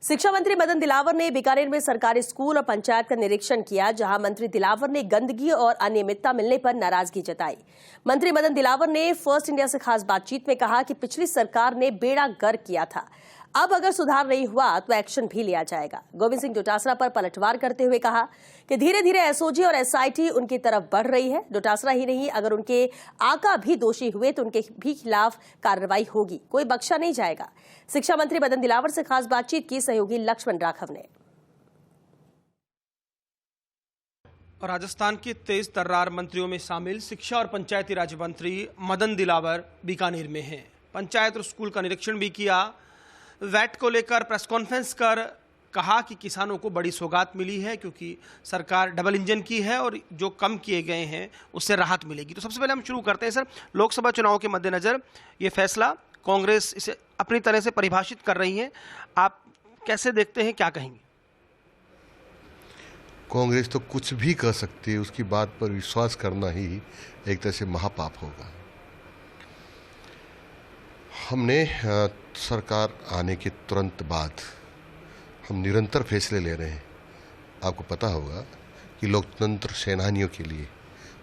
शिक्षा मंत्री मदन दिलावर ने बीकानेर में सरकारी स्कूल और पंचायत का निरीक्षण किया, जहां मंत्री दिलावर ने गंदगी और अनियमितता मिलने पर नाराजगी जताई। मंत्री मदन दिलावर ने फर्स्ट इंडिया से खास बातचीत में कहा कि पिछली सरकार ने बेड़ा गर्क किया था, अब अगर सुधार नहीं हुआ तो एक्शन भी लिया जाएगा। गोविंद सिंह डोटासरा पर पलटवार करते हुए कहा कि धीरे धीरे एसओजी और एसआईटी उनकी तरफ बढ़ रही है। डोटासरा ही नहीं, अगर उनके आका भी दोषी हुए तो उनके भी खिलाफ कार्रवाई होगी, कोई बख्शा नहीं जाएगा। शिक्षा मंत्री मदन दिलावर से खास बातचीत की सहयोगी लक्ष्मण राघव ने। राजस्थान के तेज तर्रार मंत्रियों में शामिल शिक्षा और पंचायती राज मंत्री मदन दिलावर बीकानेर में हैं। पंचायत और स्कूल का निरीक्षण भी किया। वैट को लेकर प्रेस कॉन्फ्रेंस कर कहा कि किसानों को बड़ी सौगात मिली है, क्योंकि सरकार डबल इंजन की है और जो कम किए गए हैं उससे राहत मिलेगी। तो सबसे पहले हम शुरू करते हैं सर, लोकसभा चुनाव के मद्देनजर ये फैसला कांग्रेस इसे अपनी तरह से परिभाषित कर रही है, आप कैसे देखते हैं, क्या कहेंगे? कांग्रेस तो कुछ भी कर सकती है, उसकी बात पर विश्वास करना ही एक तरह से महापाप होगा। हमने सरकार आने के तुरंत बाद हम निरंतर फैसले ले रहे हैं। आपको पता होगा कि लोकतंत्र सेनानियों के लिए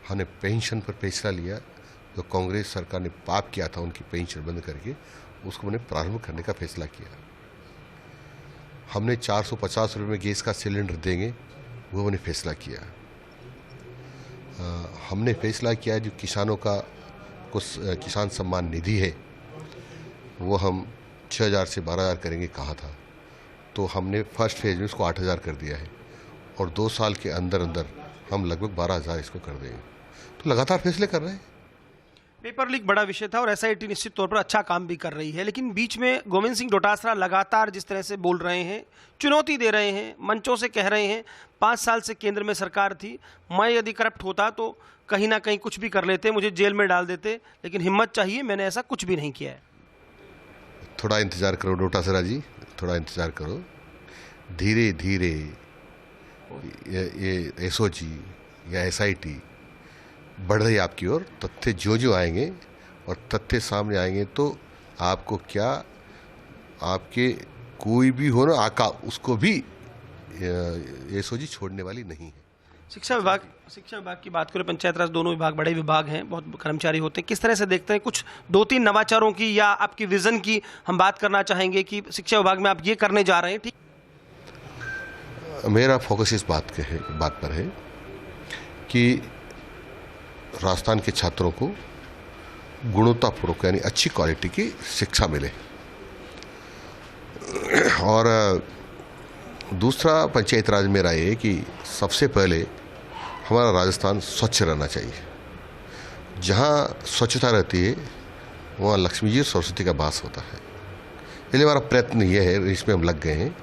हमने पेंशन पर फैसला लिया। जो कांग्रेस सरकार ने पाप किया था उनकी पेंशन बंद करके उसको हमने प्रारंभ करने का फैसला किया। हमने 450 रुपये में गैस का सिलेंडर देंगे, वो हमने फैसला किया। हमने फैसला किया जो किसानों का कुछ किसान सम्मान निधि है वो हम 6,000 से 12,000 करेंगे कहा था, तो हमने फर्स्ट फेज में उसको 8,000 कर दिया है और 2 साल के अंदर अंदर हम लगभग 12,000 इसको कर देंगे। तो लगातार फैसले कर रहे हैं। पेपर लीक बड़ा विषय था और एसआईटी निश्चित तौर पर अच्छा काम भी कर रही है, लेकिन बीच में गोविंद सिंह डोटासरा लगातार जिस तरह से बोल रहे हैं, चुनौती दे रहे हैं, मंचों से कह रहे हैं 5 साल से केंद्र में सरकार थी, मैं यदि करप्ट होता तो कहीं ना कहीं कुछ भी कर लेते, मुझे जेल में डाल देते, लेकिन हिम्मत चाहिए, मैंने ऐसा कुछ भी नहीं किया है। थोड़ा इंतजार करो डोटासरा जी, थोड़ा इंतजार करो। धीरे धीरे ये एसओजी या एसआईटी बढ़ रही है आपकी ओर। तथ्य जो आएंगे और तथ्य सामने आएंगे तो आपको क्या, आपके कोई भी हो ना आका, उसको भी एसओजी छोड़ने वाली नहीं है। शिक्षा विभाग की बात करें, पंचायत राज, दोनों विभाग बड़े विभाग हैं, बहुत कर्मचारी होते हैं, किस तरह से देखते हैं? कुछ 2-3 नवाचारों की या आपकी विजन की हम बात करना चाहेंगे कि शिक्षा विभाग में आप ये करने जा रहे हैं। ठीक, मेरा फोकस इस बात पर है कि राजस्थान के छात्रों को गुणवत्तापूर्वक यानी अच्छी क्वालिटी की शिक्षा मिले। और दूसरा पंचायत राज में राय है कि सबसे पहले हमारा राजस्थान स्वच्छ रहना चाहिए। जहाँ स्वच्छता रहती है वहाँ लक्ष्मी जी और सरस्वती का वास होता है। इसलिए हमारा प्रयत्न ये है, इसमें हम लग गए हैं,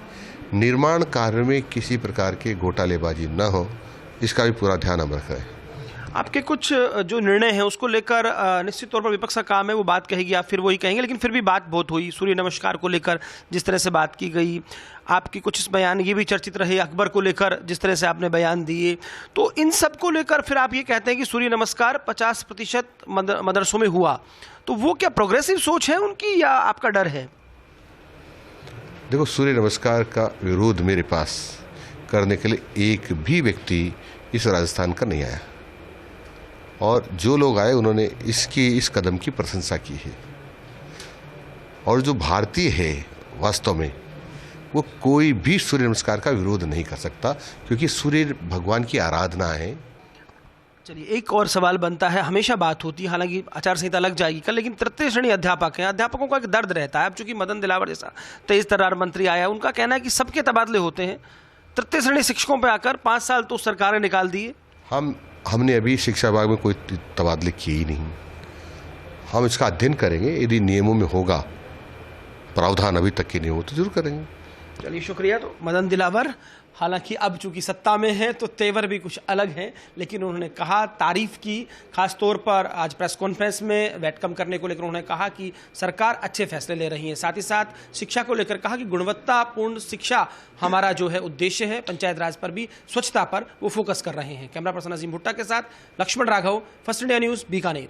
निर्माण कार्य में किसी प्रकार के घोटालेबाजी न हो, इसका भी पूरा ध्यान हम रख रहे हैं। आपके कुछ जो निर्णय हैं उसको लेकर निश्चित तौर पर विपक्ष का काम है वो बात कहेगी, आप फिर वही कहेंगे, लेकिन फिर भी बात बहुत हुई। सूर्य नमस्कार को लेकर जिस तरह से बात की गई, आपकी कुछ बयान ये भी चर्चित रहे, अकबर को लेकर जिस तरह से आपने बयान दिए, तो इन सब को लेकर फिर आप ये कहते हैं कि सूर्य नमस्कार 50% मदरसों में हुआ, तो वो क्या प्रोग्रेसिव सोच है उनकी या आपका डर है? देखो, सूर्य नमस्कार का विरोध मेरे पास करने के लिए एक भी व्यक्ति इस राजस्थान का नहीं आया, और जो लोग आए उन्होंने इस कदम की प्रशंसा की है। और जो भारतीय है वास्तव में वो कोई भी सूर्य नमस्कार का विरोध नहीं कर सकता, क्योंकि सूर्य भगवान की आराधना है। चलिए, एक और सवाल बनता है, हमेशा बात होती है, हालांकि आचार संहिता लग जाएगी कल, लेकिन तृतीय श्रेणी अध्यापक हैं, अध्यापकों का एक दर्द रहता है। अब चूंकि मदन दिलावर जैसा तेज तर्रार मंत्री आया, उनका कहना है कि सबके तबादले होते हैं, तृतीय श्रेणी शिक्षकों पर आकर 5 साल तो सरकार ने निकाल दिए। हमने अभी शिक्षा विभाग में कोई तबादले किए ही नहीं। हम इसका अध्ययन करेंगे, यदि नियमों में होगा प्रावधान, अभी तक के नहीं हो तो जरूर करेंगे। चलिए, शुक्रिया। तो मदन दिलावर हालांकि अब चूंकि सत्ता में है तो तेवर भी कुछ अलग हैं, लेकिन उन्होंने कहा, तारीफ की, खास तौर पर आज प्रेस कॉन्फ्रेंस में वैट कम करने को लेकर उन्होंने कहा कि सरकार अच्छे फैसले ले रही है। साथ ही साथ शिक्षा को लेकर कहा कि गुणवत्तापूर्ण शिक्षा हमारा जो है उद्देश्य है, पंचायत राज पर भी, स्वच्छता पर वो फोकस कर रहे हैं। कैमरा पर्सन अजीम भुट्टा के साथ Laxman Raghav, first India news, Bikaner.